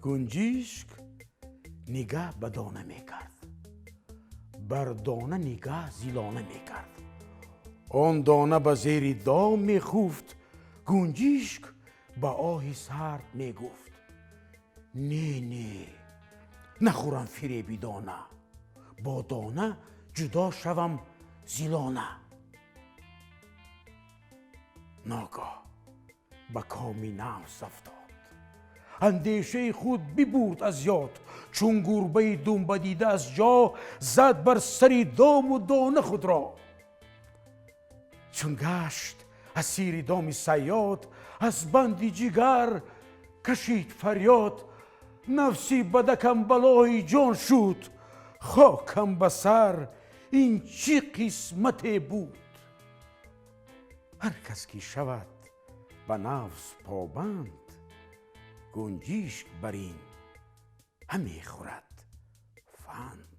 گنجیشک نگه به دانه می کرد، بر دانه نگه زیلانه می کرد. آن دانه به زیر دام می خفت. گنجیشک به آه سرد می گفت نه نخورم فریبی دانه، با دانه جدا شوم زیلانه. ناگاه به کامی نفس افتاد، اندیشه خود ببرد از یاد. چون گربه دنبه دیده از جا، زد بر سر دام و دانه خود را. چون گشت اسیر دام صیاد، از بند جگر کشید فریاد. نفسی بدکم بلای جان شد، خاکم به سر این چی قسمت بود. هر کس که شود به نفس پابند، گنجیشک بر این همی خورد فند.